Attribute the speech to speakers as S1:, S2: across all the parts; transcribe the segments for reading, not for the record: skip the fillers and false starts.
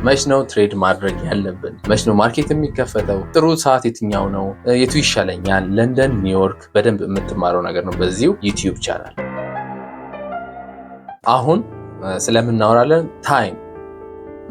S1: መች ነው ትሬድ ማድረግ ያለብን? መች ነው ማርኬት የሚከፈተው? ጥሩ ሰዓት የትኛው ነው? የቱ ይሻለኛል? ለንደን፣ ኒውዮርክ በደንብ የምትማረው ነገር ነው በዚሁ ዩቲዩብ ቻናል። አሁን ስለምናወራለን ታይም።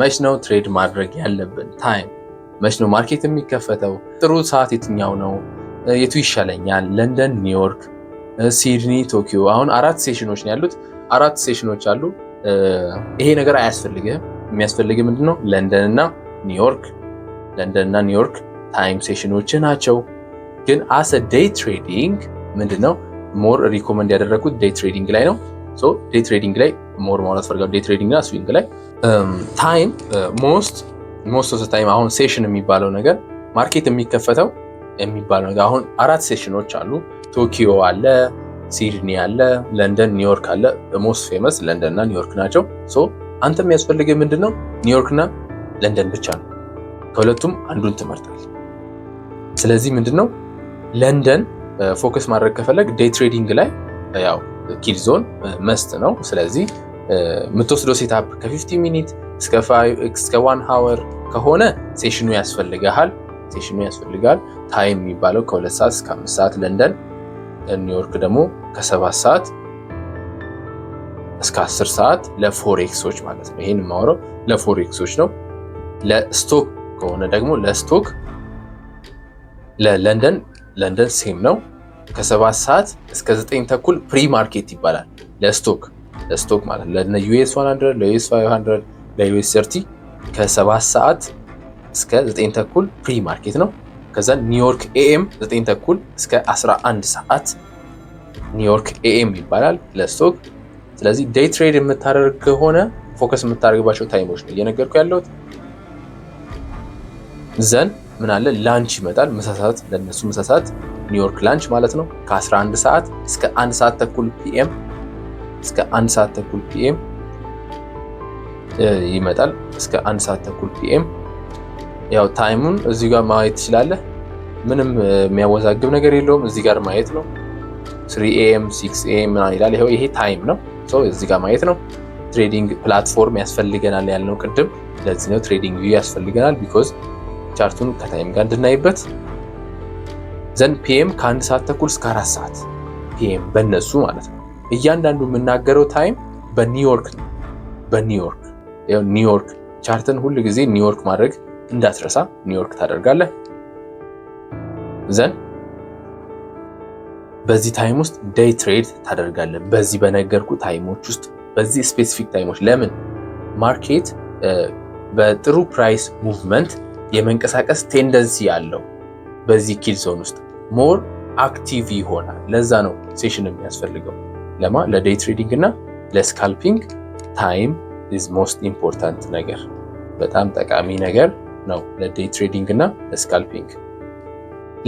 S1: መች ነው ትሬድ ማድረግ ያለብን? ታይም። መች ነው ማርኬት የሚከፈተው? ጥሩ ሰዓት የትኛው ነው? የቱ ይሻለኛል? ለንደን፣ ኒውዮርክ፣ ሲድኒ፣ ቶኪዮ። አሁን 4 ሴሽኖች ነው ያሉት። 4 ሴሽኖች አሉ። ይሄ ነገር አያስፈልግህም። የሚያስፈልግህ ምንድነው? ለንደን እና ኒውዮርክ። ለንደን እና ኒውዮርክ ታይም ሴሽኖች ናቸው። ግን አሰ ዴይ ትሬዲንግ ምንድነው ሞር ሪኮመንድ ያደረኩት ዴይ ትሬዲንግ ላይ ነው። ሶ ዴይ ትሬዲንግ ላይ ሞር ማለት ፈልጋለሁ። ዴይ ትሬዲንግ እና ስዊንግ ላይ ታይም ሞስት ኦፍ ታይም አሁን ሴሽን የሚባለው ነገር ማርኬት የሚከፈተው የሚባለው ነገር አሁን 4 ሴሽኖች አሉ። ቶኪዮ አለ፣ ሲድኒ አለ፣ ለንደን፣ ኒውዮርክ አለ። ሞስት ፌመስ ለንደን እና ኒውዮርክ ናቸው። ሶ አንተ የሚያስፈልግህ ምንድነው? ኒውዮርክ እና ለንደን ብቻ ነው። ከሁለቱም አንዱን ትመርጣለህ። ስለዚህ ምንድነው ለንደን ፎከስ ማድረግ ከፈለግ ዴይ ትሬዲንግ ላይ ያው ኪል ዞን መስት ነው። ስለዚህ የምትወስደው ሴትአፕ ከ50 ሚኒት እስከ 1 ሃወር ከሆነ ሴሽኑ ያስፈልጋል። ታይም የሚባለው ከ2 ሰዓት እስከ 5 ሰዓት ለንደን፣ ኒውዮርክ ደግሞ ከ7 ሰዓት እስከ 10 ሰዓት ለፎሬክሶች ማለት ነው። ይሄን የማወራው ለፎሬክሶች ነው። ለስቶክ ከሆነ ደግሞ ለስቶክ ለንደን ሴም ነው። ከ7 ሰዓት እስከ 9 ተኩል ፕሪ ማርኬት ይባላል። ለስቶክ ማለት ለዩኤስ 100 ለዩኤስ 500 ለዩኤስ 30 ከ7 ሰዓት እስከ 9 ተኩል ፕሪ ማርኬት ነው። ከዛ ኒውዮርክ ኤኤም 9 ተኩል እስከ 11 ሰዓት ኒውዮርክ ኤኤም ይባላል ለስቶክ። ስለዚህ ዴይ ትሬድ የምታደርግ ከሆነ ፎከስ የምታደርግባቸው ታይሞች ነው እየነገርኩ ያለሁት። ዘን ምን አለ ላንች ይመጣል። ምሳ ሰዓት ለነሱ ምሳ ሰዓት ኒውዮርክ ላንች ማለት ነው። ከ11 ሰዓት እስከ 1 ሰዓት ተኩል ፒኤም ይመጣል። እስከ 1 ሰዓት ተኩል ፒኤም ያው ታይሙን እዚህ ጋር ማየት ትችላለህ። ምንም የሚያወዛግብ ነገር የለውም። እዚህ ጋር ማየት ነው። 3am 6am ምናምን ይላል። ይሄ ታይም ነው። ሶ እዚህ ጋር ማየት ነው። ትሬዲንግ ፕላትፎርም ያስፈልገናል ያልነው ቅድም ለዚህ ነው። ትሬዲንግ ቪው ያስፈልገናል ቢኮዝ ቻርቱን ከታይም ጋር እንድናይበት። ዘን ፒኤም ከ1 ሰዓት ተኩል እስከ 4 ሰዓት ፒኤም በእነሱ ማለት ነው። እያንዳንዱ የምናገረው ታይም በኒውዮርክ ነው። ኒውዮርክ ቻርትን ሁሉ ጊዜ ኒውዮርክ ማድረግ እንዳትረሳ። ኒውዮርክ ታደርጋለህ። ዘን በዚህ ታይም ውስጥ ዴይ ትሬድ ታደርጋለህ። በዚህ በነገርኩ ታይሞች ውስጥ በዚህ ስፔሲፊክ ታይሞች። ለምን ማርኬት በጥሩ ፕራይስ ሙቭመንት የመንቀሳቀስ ቴንደንሲ ያለው በዚህ ኪል ዞን ውስጥ ሞር አክቲቭ ይሆናል። ለዛ ነው ሴሽን የሚያስፈልገው ለዴይ ትሬዲንግ እና ለስካልፒንግ ታይም ኢዝ ሞስት ኢምፖርታንት ነገር፣ በጣም ጠቃሚ ነገር ነው ለዴይ ትሬዲንግ እና ለስካልፒንግ።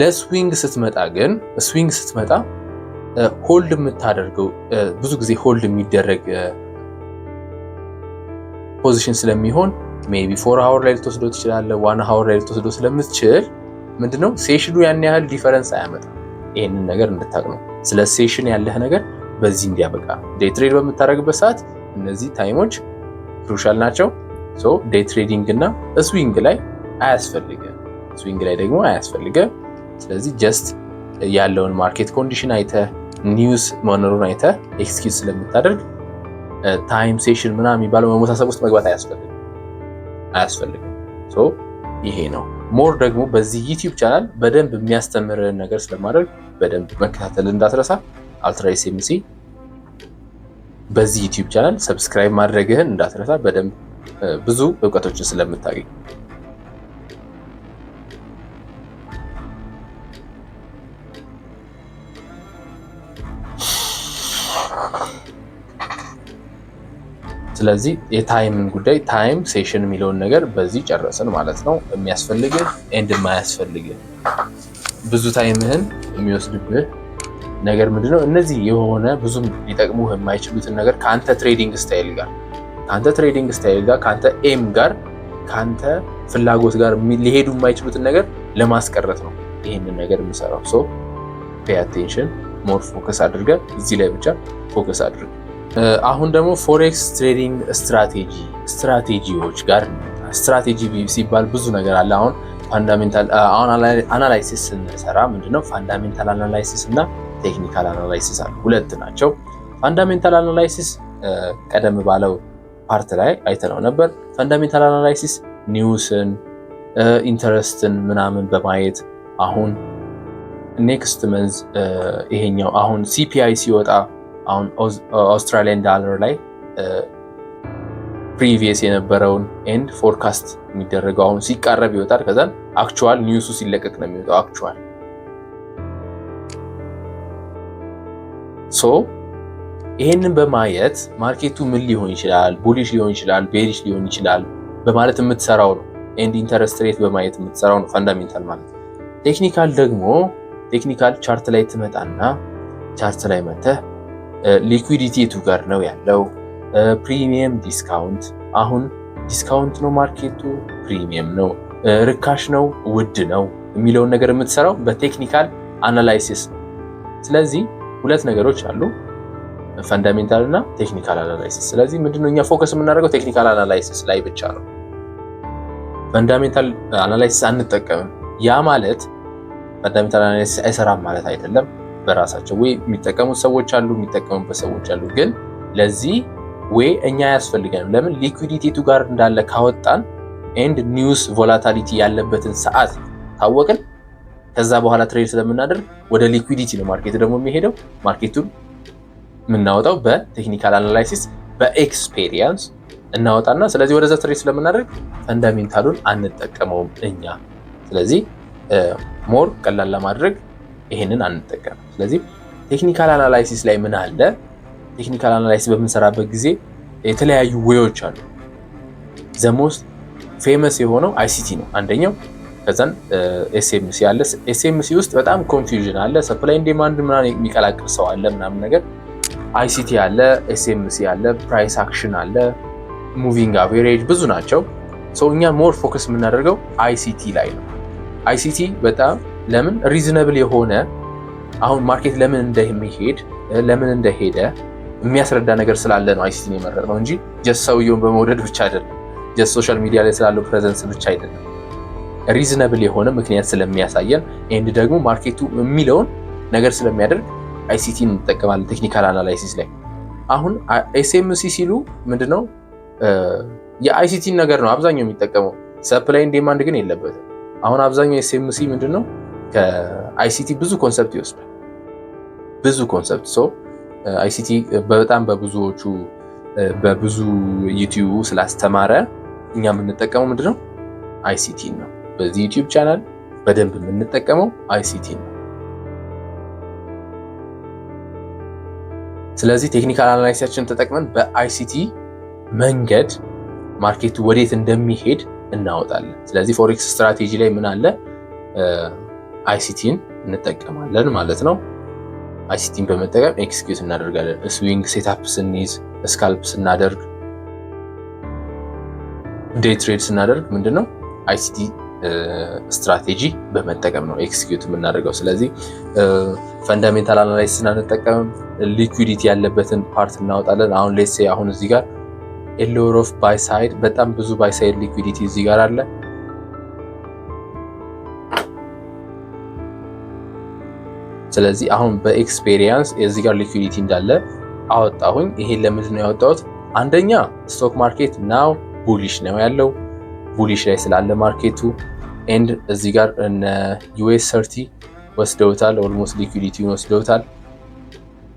S1: ለስዊንግ ስትመጣ ሆልድ የምታደርገው ብዙ ጊዜ ሆልድ የሚደረግ ፖዚሽን ስለሚሆን ሜቢ 4 ሃወር ላይ ልትወስዶ ትችላለህ። 1 ሃወር ላይ ልትወስዶ ስለምትችል ምንድነው ሴሽኑ ያን ያህል ዲፈረንስ አያመጣም። ይሄንን ነገር እንድታቅ ነው። ስለ ሴሽን ያለህ ነገር በዚህ እንዲያበቃ ዴይ ትሬድ በምታደርግበት ሰዓት እነዚህ ታይሞች ክሩሻል ናቸው። ሶ ዴይ ትሬዲንግ እና ስዊንግ ላይ ደግሞ አያስፈልግም። ስለዚህ ጀስት ያለውን ማርኬት ኮንዲሽን አይተህ ኒውስ መኖሩን አይተህ ኤክስኪውዝ ስለምታደርግ ታይም ሴሽን ምናምን የሚባለው መመሳሰብ ውስጥ መግባት አያስፈልግም። ሶ ይሄ ነው። ሞር ደግሞ በዚህ ዩቲዩብ ቻናል በደንብ የሚያስተምርህን ነገር ስለማድረግ በደንብ መከታተል እንዳትረሳ። አልትራ ኤስኤምሲ በዚህ ዩቲዩብ ቻናል ሰብስክራይብ ማድረግህን እንዳትረሳ። በደንብ ብዙ እውቀቶችን ስለምታገኝ ስለዚህ የታይምን ጉዳይ ታይም ሴሽን የሚለውን ነገር በዚህ ጨረስን ማለት ነው። የሚያስፈልግህ ኤንድ የማያስፈልግህ ብዙ ታይምህን የሚወስድብህ ነገር ምንድነው? እነዚህ የሆነ ብዙም ሊጠቅሙህ የማይችሉትን ነገር ከአንተ ትሬዲንግ ስታይል ጋር ከአንተ ኤም ጋር ከአንተ ፍላጎት ጋር ሊሄዱ የማይችሉትን ነገር ለማስቀረት ነው ይህንን ነገር የምሰራው። ሶ ፔይ አቴንሽን፣ ሞር ፎከስ አድርገህ እዚህ ላይ ብቻ ፎከስ አድርገህ። አሁን ደግሞ ፎሬክስ ትሬዲንግ ስትራቴጂዎች ጋር ስትራቴጂ ሲባል ብዙ ነገር አለ። አሁን ፋንዳሜንታል አናላይሲስ ስንሰራ ምንድነው ፋንዳሜንታል አናላይሲስ እና ቴክኒካል አናላይሲስ አሉ፣ ሁለት ናቸው። ፋንዳሜንታል አናላይሲስ ቀደም ባለው ፓርት ላይ አይተነው ነበር። ፋንዳሜንታል አናላይሲስ ኒውስን፣ ኢንተረስትን ምናምን በማየት አሁን ኔክስት መንዝ ይሄኛው አሁን ሲፒአይ ሲወጣ አሁን አውስትራሊያን ዳለር ላይ ፕሪቪየስ የነበረውን ኤንድ ፎርካስት የሚደረገው አሁን ሲቃረብ ይወጣል። ከዛን አክቹዋል ኒውሱ ሲለቀቅ ነው የሚወጣው አክቹዋል። ሶ ይሄንን በማየት ማርኬቱ ምን ሊሆን ይችላል፣ ቡሊሽ ሊሆን ይችላል፣ ቤሪሽ ሊሆን ይችላል በማለት የምትሰራው ነው። ኤንድ ኢንተረስት ሬት በማየት የምትሰራው ነው ፋንዳሜንታል ማለት። ቴክኒካል ደግሞ ቴክኒካል ቻርት ላይ ትመጣና ቻርት ላይ መተህ ሊኩዊዲቲ የቱ ጋር ነው ያለው፣ ፕሪሚየም ዲስካውንት፣ አሁን ዲስካውንት ነው ማርኬቱ፣ ፕሪሚየም ነው፣ ርካሽ ነው፣ ውድ ነው የሚለውን ነገር የምትሰራው በቴክኒካል አናላይሲስ ነው። ስለዚህ ሁለት ነገሮች አሉ፣ ፈንዳሜንታል እና ቴክኒካል አናላይሲስ። ስለዚህ ምንድነው እኛ ፎከስ የምናደርገው ቴክኒካል አናላይሲስ ላይ ብቻ ነው። ፈንዳሜንታል አናላይሲስ አንጠቀምም። ያ ማለት ፈንዳሜንታል አናላይሲስ አይሰራም ማለት አይደለም። በራሳቸው ወይ የሚጠቀሙት ሰዎች አሉ፣ የሚጠቀሙበት ሰዎች አሉ። ግን ለዚህ ወይ እኛ ያስፈልገንም። ለምን ሊኩዊዲቲ ቱ ጋር እንዳለ ካወጣን ኤንድ ኒውስ ቮላቲሊቲ ያለበትን ሰዓት ታወቅን፣ ከዛ በኋላ ትሬድ ስለምናደርግ ወደ ሊኩዊዲቲ ነው ማርኬት ደግሞ የሚሄደው። ማርኬቱን የምናወጣው በቴክኒካል አናላይሲስ በኤክስፔሪየንስ እናወጣና ስለዚህ ወደዛ ትሬድ ስለምናደርግ ፈንዳሜንታሉን አንጠቀመውም እኛ። ስለዚህ ሞር ቀላል ለማድረግ ይሄንን አንጠቀም። ስለዚህ ቴክኒካል አናላይሲስ ላይ ምን አለ? ቴክኒካል አናላይሲስ በምንሰራበት ጊዜ የተለያዩ ዌዮች አሉ። ዘሞስት ፌመስ የሆነው አይሲቲ ነው አንደኛው። ከዛን ኤስኤምሲ አለ። ኤስኤምሲ ውስጥ በጣም ኮንፊውዥን አለ። ሰፕላይ ኤንድ ዲማንድ ምናምን የሚቀላቅል ሰው አለ ምናምን ነገር። አይሲቲ አለ፣ ኤስኤምሲ አለ፣ ፕራይስ አክሽን አለ፣ ሙቪንግ አቨሬጅ፣ ብዙ ናቸው። ሰው እኛ ሞር ፎከስ የምናደርገው አይሲቲ ላይ ነው። አይሲቲ በጣም ለምን ሪዝነብል የሆነ አሁን ማርኬት ለምን እንደሚሄድ ለምን እንደሄደ የሚያስረዳ ነገር ስላለ ነው አይሲቲን የመረጥነው እንጂ ጀስት ሰውየውን በመውደድ ብቻ አይደለም። ጀስት ሶሻል ሚዲያ ላይ ስላለው ፕሬዘንስ ብቻ አይደለም። ሪዝነብል የሆነ ምክንያት ስለሚያሳየን ኤንድ ደግሞ ማርኬቱ የሚለውን ነገር ስለሚያደርግ አይሲቲን እንጠቀማለን ቴክኒካል አናላይሲስ ላይ። አሁን ኤስኤምሲ ሲሉ ምንድነው የአይሲቲን ነገር ነው አብዛኛው የሚጠቀመው። ሰፕላይ ኤንድ ዲማንድ ግን የለበትም። አሁን አብዛኛው ኤስኤምሲ ምንድነው ከአይሲቲ ብዙ ኮንሰፕት ይወስዳል። ብዙ ኮንሰፕት አይሲቲ በጣም በብዙ ዩቲዩብ ስላስተማረ እኛ የምንጠቀመው ምንድነው አይሲቲ ነው። በዚህ ዩቲዩብ ቻናል በደንብ የምንጠቀመው አይሲቲ ነው። ስለዚህ ቴክኒካል አናላይሲሳችንን ተጠቅመን በአይሲቲ መንገድ ማርኬቱ ወዴት እንደሚሄድ እናወጣለን። ስለዚህ ፎሬክስ ስትራቴጂ ላይ ምን አለ? አይሲቲን እንጠቀማለን ማለት ነው። አይሲቲን በመጠቀም ኤክስኪዩት እናደርጋለን። ስዊንግ ሴትአፕ ስንይዝ፣ ስካልፕ ስናደርግ፣ ዴይ ትሬድ ስናደርግ ምንድነው አይሲቲ ስትራቴጂ በመጠቀም ነው ኤክስኪዩት የምናደርገው። ስለዚህ ፈንዳሜንታል አናላይሲስ አንጠቀምም። ሊኩዊዲቲ ያለበትን ፓርት እናወጣለን። አሁን ሌትስ ሴይ አሁን እዚህ ጋር ኤሎር ኦፍ ባይ ሳይድ በጣም ብዙ ባይ ሳይድ ሊኩዊዲቲ እዚህ ጋር አለ። ስለዚህ አሁን በኤክስፔሪየንስ እዚህ ጋር ሊኩዊዲቲ እንዳለ አወጣሁኝ። ይሄን ለምንድን ነው ያወጣሁት? አንደኛ ስቶክ ማርኬት ናው ቡሊሽ ነው ያለው። ቡሊሽ ላይ ስላለ ማርኬቱ ኤንድ እዚህ ጋር እነ ዩኤስ 30 ወስደውታል። ኦልሞስት ሊኩዊዲቲውን ወስደውታል።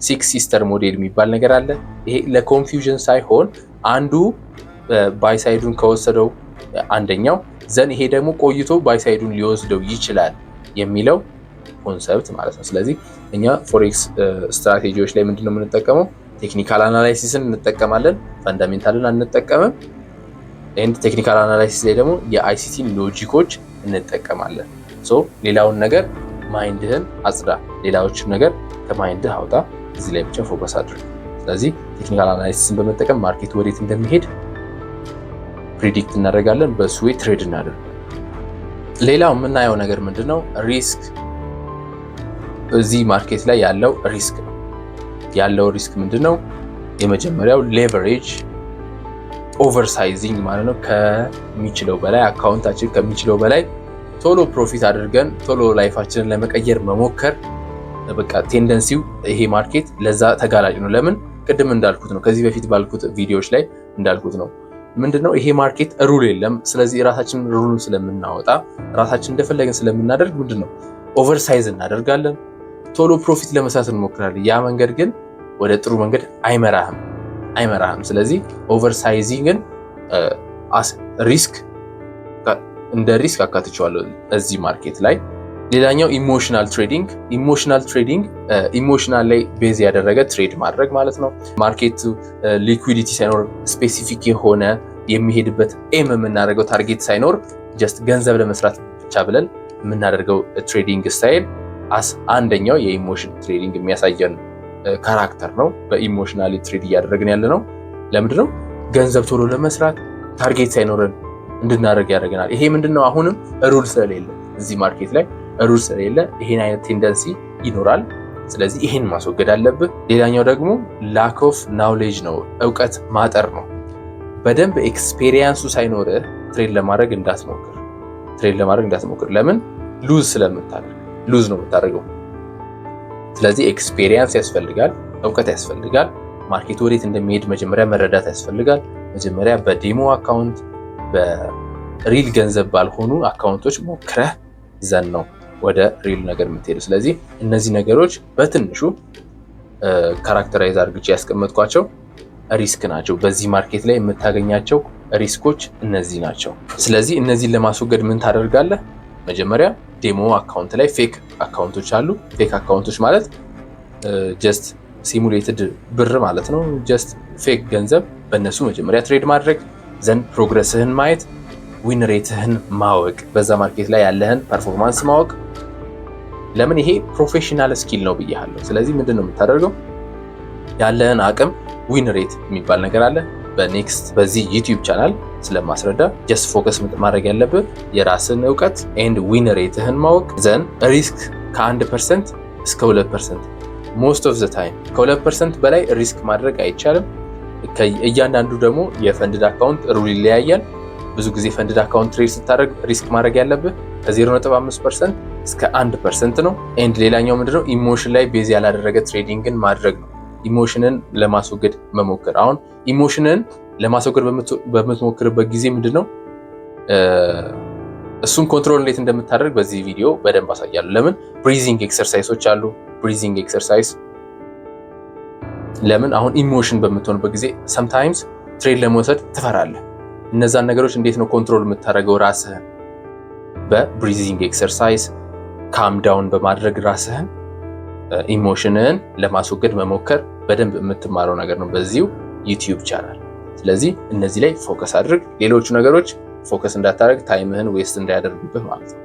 S1: ሲክስ ሲስተር ሞዴል የሚባል ነገር አለ። ይሄ ለኮንፊውዥን ሳይሆን አንዱ ባይሳይዱን ከወሰደው አንደኛው ዘን ይሄ ደግሞ ቆይቶ ባይሳይዱን ሊወስደው ይችላል የሚለው ኮንሰፕት ማለት ነው። ስለዚህ እኛ ፎሬክስ ስትራቴጂዎች ላይ ምንድነው የምንጠቀመው? ቴክኒካል አናላይሲስን እንጠቀማለን፣ ፈንዳሜንታልን አንጠቀምም። ኤንድ ቴክኒካል አናላይሲስ ላይ ደግሞ የአይሲቲን ሎጂኮች እንጠቀማለን። ሌላውን ነገር ማይንድህን አጽዳ፣ ሌላዎችን ነገር ከማይንድህ አውጣ፣ እዚህ ላይ ብቻ ፎከስ አድርግ። ስለዚህ ቴክኒካል አናላይሲስን በመጠቀም ማርኬት ወዴት እንደሚሄድ ፕሪዲክት እናደርጋለን፣ በሱ ወይ ትሬድ እናደርግ። ሌላው የምናየው ነገር ምንድነው? ሪስክ። እዚህ ማርኬት ላይ ያለው ሪስክ ነው። ያለው ሪስክ ምንድነው? የመጀመሪያው ሌቨሬጅ ኦቨርሳይዚንግ ማለት ነው። ከሚችለው በላይ አካውንታችን ከሚችለው በላይ ቶሎ ፕሮፊት አድርገን ቶሎ ላይፋችንን ለመቀየር መሞከር በቃ ቴንደንሲው ይሄ ማርኬት ለዛ ተጋላጭ ነው። ለምን ቅድም እንዳልኩት ነው፣ ከዚህ በፊት ባልኩት ቪዲዮዎች ላይ እንዳልኩት ነው። ምንድነው ይሄ ማርኬት ሩል የለም። ስለዚህ ራሳችንን ሩሉን ስለምናወጣ ራሳችን እንደፈለግን ስለምናደርግ ምንድነው ኦቨርሳይዝ እናደርጋለን፣ ቶሎ ፕሮፊት ለመስራት እንሞክራለን። ያ መንገድ ግን ወደ ጥሩ መንገድ አይመራህም። ስለዚህ ኦቨርሳይዚንግን ሪስክ እንደ ሪስክ አካትቼዋለሁ እዚህ ማርኬት ላይ። ሌላኛው ኢሞሽናል ትሬዲንግ ኢሞሽናል ላይ ቤዝ ያደረገ ትሬድ ማድረግ ማለት ነው። ማርኬቱ ሊኩዊዲቲ ሳይኖር ስፔሲፊክ የሆነ የሚሄድበት ኤም የምናደርገው ታርጌት ሳይኖር ጀስት ገንዘብ ለመስራት ብቻ ብለን የምናደርገው ትሬዲንግ ስታይል አንደኛው የኢሞሽን ትሬዲንግ የሚያሳየን ካራክተር ነው። በኢሞሽናሊ ትሬድ እያደረግን ያለ ነው። ለምንድን ነው ገንዘብ ቶሎ ለመስራት ታርጌት ሳይኖረን እንድናደርግ ያደርገናል። ይሄ ምንድነው አሁንም ሩል ስለሌለ እዚህ ማርኬት ላይ ሩል ስለሌለ ይሄን አይነት ቴንደንሲ ይኖራል። ስለዚህ ይሄን ማስወገድ አለብህ። ሌላኛው ደግሞ ላክ ኦፍ ናውሌጅ ነው፣ እውቀት ማጠር ነው። በደንብ ኤክስፔሪየንሱ ሳይኖርህ ትሬድ ለማድረግ እንዳትሞክር። ለምን ሉዝ ነው የምታደርገው። ስለዚህ ኤክስፔሪየንስ ያስፈልጋል፣ እውቀት ያስፈልጋል። ማርኬት ወዴት እንደሚሄድ መጀመሪያ መረዳት ያስፈልጋል። መጀመሪያ በዴሞ አካውንት በሪል ገንዘብ ባልሆኑ አካውንቶች ሞክረህ ዘን ነው ወደ ሪል ነገር የምትሄዱ። ስለዚህ እነዚህ ነገሮች በትንሹ ካራክተራይዝ አድርግቼ ያስቀመጥኳቸው ሪስክ ናቸው። በዚህ ማርኬት ላይ የምታገኛቸው ሪስኮች እነዚህ ናቸው። ስለዚህ እነዚህን ለማስወገድ ምን ታደርጋለህ? መጀመሪያ ዴሞ አካውንት ላይ ፌክ አካውንቶች አሉ። ፌክ አካውንቶች ማለት ጀስት ሲሙሌትድ ብር ማለት ነው። ጀስት ፌክ ገንዘብ፣ በእነሱ መጀመሪያ ትሬድ ማድረግ፣ ዘንድ ፕሮግረስህን ማየት፣ ዊን ሬትህን ማወቅ፣ በዛ ማርኬት ላይ ያለህን ፐርፎርማንስ ማወቅ። ለምን ይሄ ፕሮፌሽናል ስኪል ነው ብያለሁ። ስለዚህ ምንድን ነው የምታደርገው? ያለህን አቅም ዊን ሬት የሚባል ነገር አለ። በኔክስት በዚህ ዩቲዩብ ቻናል ስለማስረዳ ጀስት ፎከስ ማድረግ ያለብህ የራስን እውቀት ኤንድ ዊን ሬትህን ማወቅ። ዘን ሪስክ ከ1% እስከ 2% ሞስት ኦፍ ዘ ታይም ከ2% በላይ ሪስክ ማድረግ አይቻልም። እያንዳንዱ ደግሞ የፈንድድ አካውንት ሩል ይለያያል። ብዙ ጊዜ ፈንድድ አካውንት ትሬድ ስታደርግ ሪስክ ማድረግ ያለብህ ከ0.5% እስከ 1% ነው። ኤንድ ሌላኛው ምንድነው ኢሞሽን ላይ ቤዝ ያላደረገ ትሬዲንግን ማድረግ ነው። ኢሞሽንን ለማስወገድ መሞከር። አሁን ኢሞሽንን ለማስወገድ በምትሞክርበት ጊዜ ምንድነው እሱን ኮንትሮል እንዴት እንደምታደርግ በዚህ ቪዲዮ በደንብ አሳያለሁ። ለምን ብሪዚንግ ኤክሰርሳይሶች አሉ። ብሪዚንግ ኤክሰርሳይዝ ለምን አሁን ኢሞሽን በምትሆንበት ጊዜ ሰምታይምስ ትሬድ ለመውሰድ ትፈራለህ። እነዛን ነገሮች እንዴት ነው ኮንትሮል የምታደርገው? ራስህን በብሪዚንግ ኤክሰርሳይዝ ካም ዳውን በማድረግ ራስህን ኢሞሽንን ለማስወገድ መሞከር በደንብ የምትማረው ነገር ነው በዚሁ ዩቲዩብ ቻናል። ስለዚህ እነዚህ ላይ ፎከስ አድርግ። ሌሎቹ ነገሮች ፎከስ እንዳታደርግ ታይምህን ዌስት እንዳያደርጉብህ ማለት ነው።